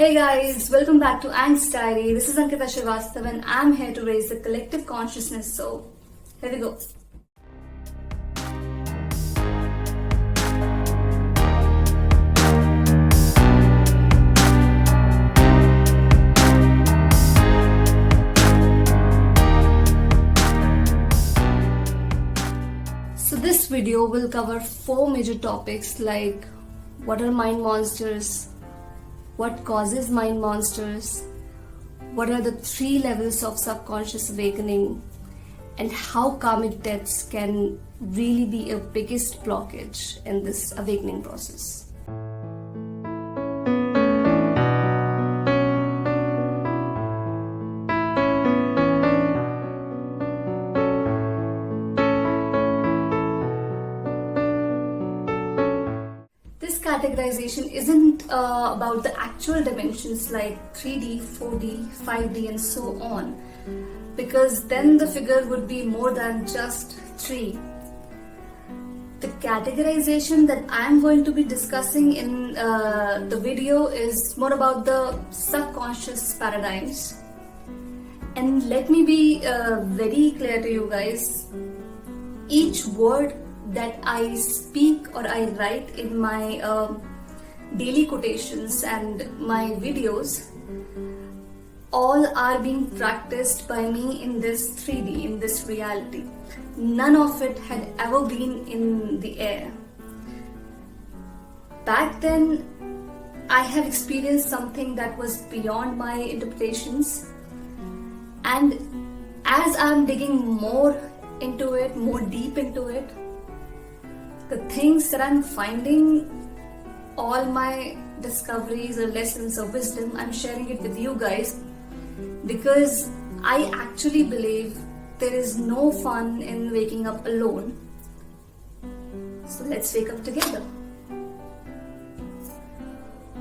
Hey guys, welcome back to Anks Diary. This is Ankita Srivastav and I'm here to raise the collective consciousness. So, here we go. So this video will cover 4 major topics like what are mind monsters, what causes mind monsters, what are the 3 levels of subconscious awakening, and how karmic debts can really be a biggest blockage in this awakening process. Categorization isn't about the actual dimensions like 3D, 4D, 5D and so on, because then the figure would be more than just 3. The categorization that I'm going to be discussing in the video is more about the subconscious paradigms. And let me be very clear to you guys, each word that I speak or I write in my daily quotations and my videos, all are being practiced by me in this 3D, in this reality. None of it had ever been in the air. Back then, I have experienced something that was beyond my interpretations, and as I'm digging more into it, more deep into it, the things that I'm finding, all my discoveries or lessons or wisdom, I'm sharing it with you guys because I actually believe there is no fun in waking up alone. So let's wake up together.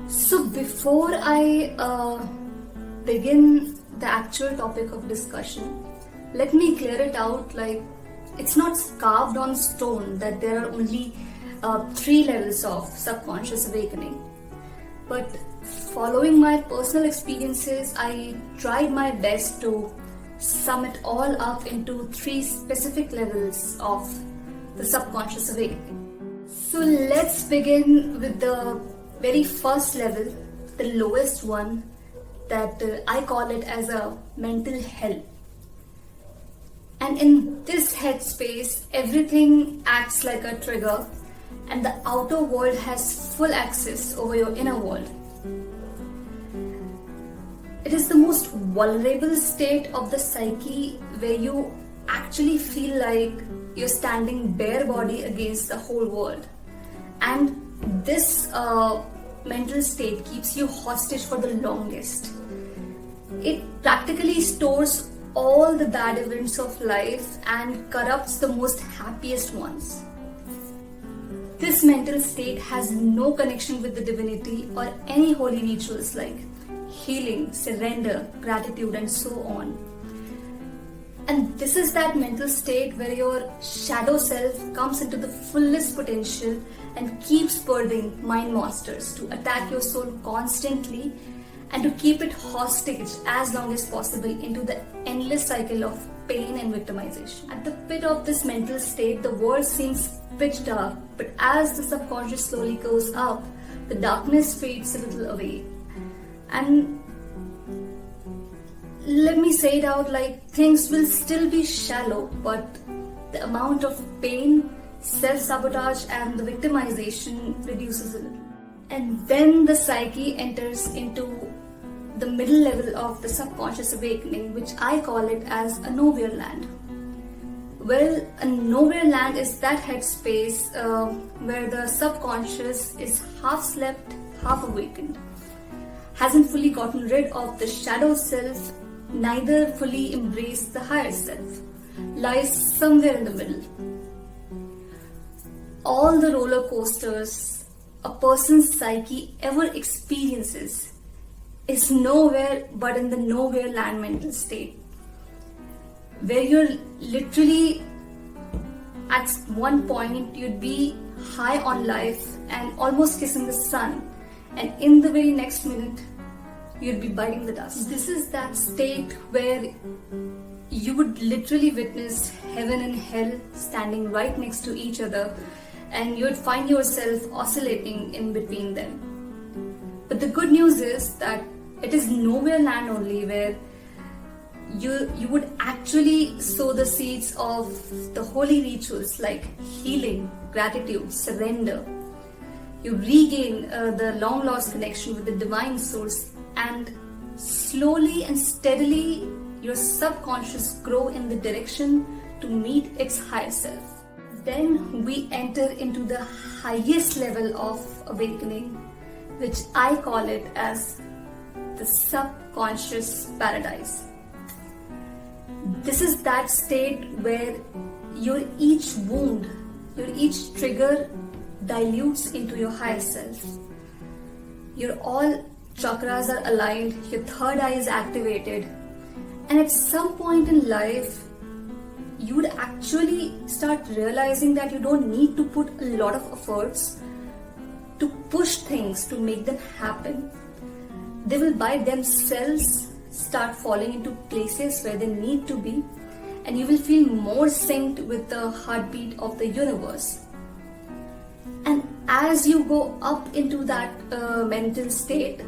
So before I begin the actual topic of discussion, let me clear it out. Like, it's not carved on stone that there are only 3 levels of subconscious awakening. But following my personal experiences, I tried my best to sum it all up into 3 specific levels of the subconscious awakening. So let's begin with the very first level, the lowest one, that I call it as a mental hell. And in this headspace, everything acts like a trigger and the outer world has full access over your inner world. It is the most vulnerable state of the psyche where you actually feel like you're standing bare body against the whole world. And this mental state keeps you hostage for the longest. It practically stores all the bad events of life and corrupts the most happiest ones. This mental state has no connection with the divinity or any holy rituals like healing, surrender, gratitude and so on. And this is that mental state where your shadow self comes into the fullest potential and keeps birthing mind monsters to attack your soul constantly and to keep it hostage as long as possible into the endless cycle of pain and victimization. At the pit of this mental state, the world seems pitch dark, but as the subconscious slowly goes up, the darkness fades a little away. And let me say it out, like, things will still be shallow, but the amount of pain, self-sabotage and the victimization reduces a little. And then the psyche enters into the middle level of the subconscious awakening, which I call it as a nowhere land. Well, a nowhere land is that headspace where the subconscious is half slept, half awakened, hasn't fully gotten rid of the shadow self, neither fully embraced the higher self, lies somewhere in the middle. All the roller coasters a person's psyche ever experiences is nowhere but in the nowhere land mental state, where you're literally at one point you'd be high on life and almost kissing the sun, and in the very next minute you'd be biting the dust. This is that state where you would literally witness heaven and hell standing right next to each other, and you'd find yourself oscillating in between them. But the good news is that it is nowhere land only where you would actually sow the seeds of the holy rituals like healing, gratitude, surrender. You regain the long lost connection with the divine source, and slowly and steadily your subconscious grow in the direction to meet its higher self. Then we enter into the highest level of awakening, which I call it as the subconscious paradise. This is that state where your each wound, your each trigger dilutes into your higher self. Your all chakras are aligned, your third eye is activated, and at some point in life, you would actually start realizing that you don't need to put a lot of efforts to push things to make them happen. They will by themselves start falling into places where they need to be, and you will feel more synced with the heartbeat of the universe. And as you go up into that mental state,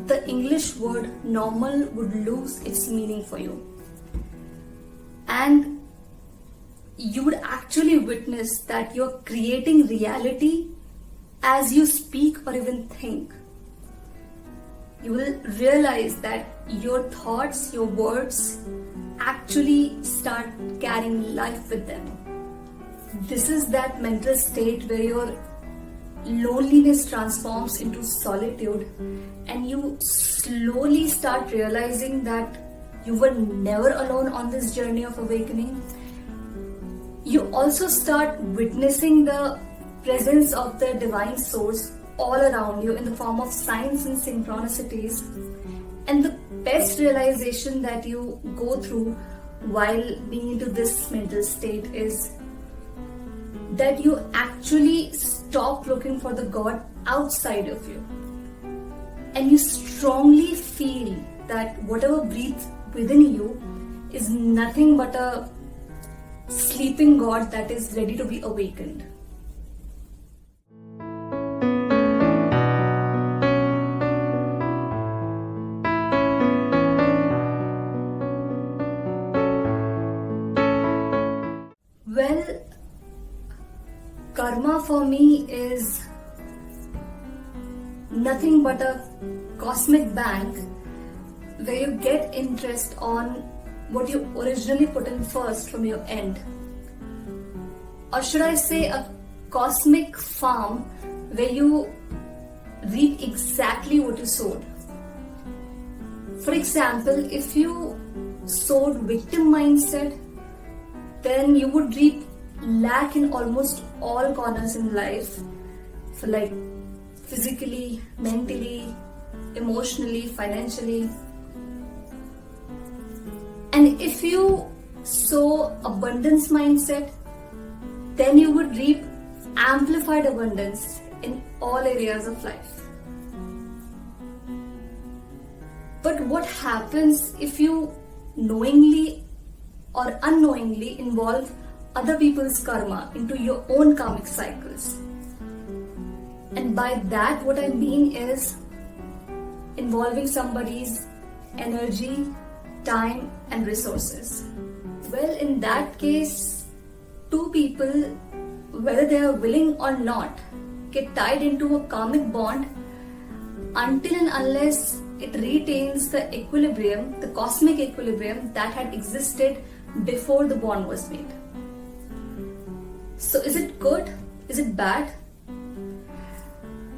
the English word normal would lose its meaning for you. And you would actually witness that you're creating reality as you speak or even think. You will realize that your thoughts, your words actually start carrying life with them. This is that mental state where your loneliness transforms into solitude, and you slowly start realizing that you were never alone on this journey of awakening. You also start witnessing the presence of the divine source all around you in the form of signs and synchronicities. And the best realization that you go through while being into this mental state is that you actually stop looking for the God outside of you, and you strongly feel that whatever breathes within you is nothing but a sleeping God that is ready to be awakened. Well, karma for me is nothing but a cosmic bank where you get interest on what you originally put in first from your end. Or should I say a cosmic farm where you reap exactly what you sowed. For example, if you sowed victim mindset, then you would reap lack in almost all corners in life, for like physically, mentally, emotionally, financially. And if you sow abundance mindset, then you would reap amplified abundance in all areas of life. But what happens if you knowingly or unknowingly involve other people's karma into your own karmic cycles? And by that, what I mean is involving somebody's energy, time, and resources. Well, in that case, two people, whether they are willing or not, get tied into a karmic bond until and unless it retains the equilibrium, the cosmic equilibrium that had existed before the bond was made. So is it good? Is it bad?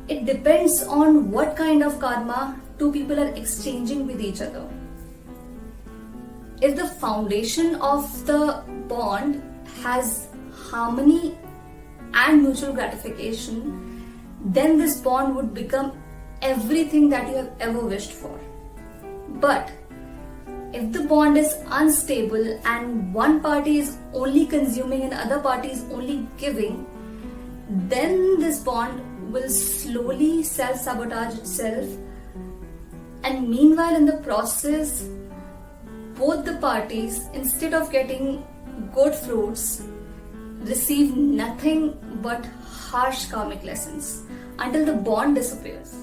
It depends on what kind of karma two people are exchanging with each other. If the foundation of the bond has harmony and mutual gratification, then this bond would become everything that you have ever wished for. But if the bond is unstable and one party is only consuming and other party is only giving, then this bond will slowly self-sabotage itself and And meanwhile, in the process, both the parties, instead of getting good fruits, receive nothing but harsh karmic lessons until the bond disappears.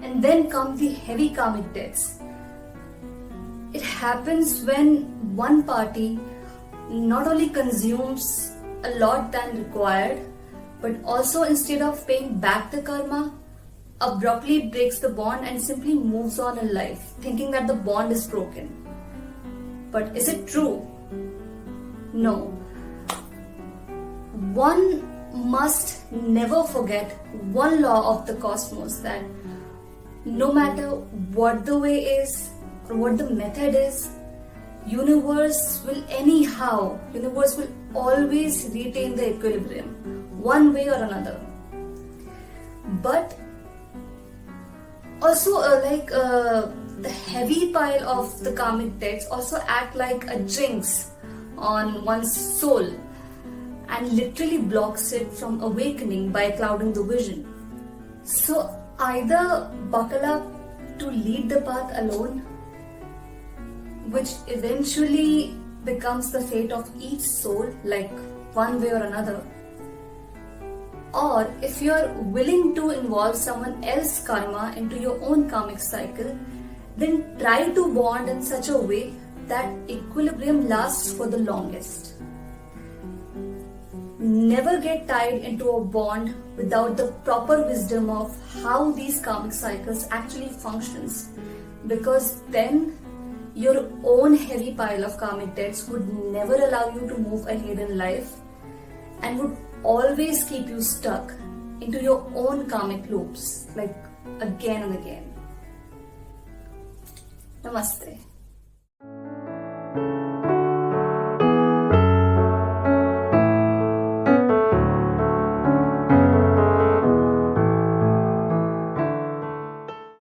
And then come the heavy karmic debts. It happens when one party not only consumes a lot than required, but also instead of paying back the karma, abruptly breaks the bond and simply moves on in life, thinking that the bond is broken. But is it true? No. One must never forget one law of the cosmos, that no matter what the way is or what the method is, universe will always retain the equilibrium, one way or another. But also the heavy pile of the karmic debts also act like a jinx on one's soul and literally blocks it from awakening by clouding the vision. So either buckle up to lead the path alone, which eventually becomes the fate of each soul, like one way or another. Or if you're willing to involve someone else's karma into your own karmic cycle, then try to bond in such a way that equilibrium lasts for the longest. Never get tied into a bond without the proper wisdom of how these karmic cycles actually functions, because then your own heavy pile of karmic debts would never allow you to move ahead in life and would always keep you stuck into your own karmic loops, like again and again. Namaste.